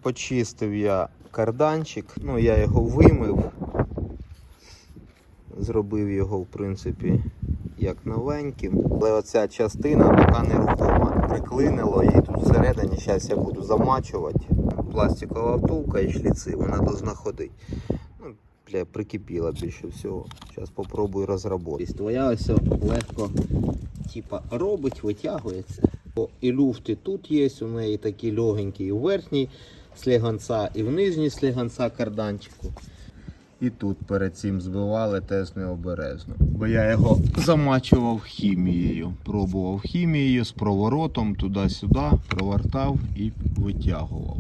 Почистив я карданчик, ну я його вимив, зробив його в принципі як новеньким. Але оця частина поки нерухома, приклинило її тут всередині, зараз я буду замачувати. Пластикова втулка і шліци, вона должна ходити. Ну, бля, прикипіла більше всього. Зараз спробую розробити. Твоя ось легко типа робить, витягується. І люфти тут є, у неї такі легенькі і в верхній сліганця, і в нижній сліганця карданчику. І тут перед цим збивали теж необережно. Бо я його замачував хімією. Пробував хімією з проворотом туди-сюди, провертав і витягував.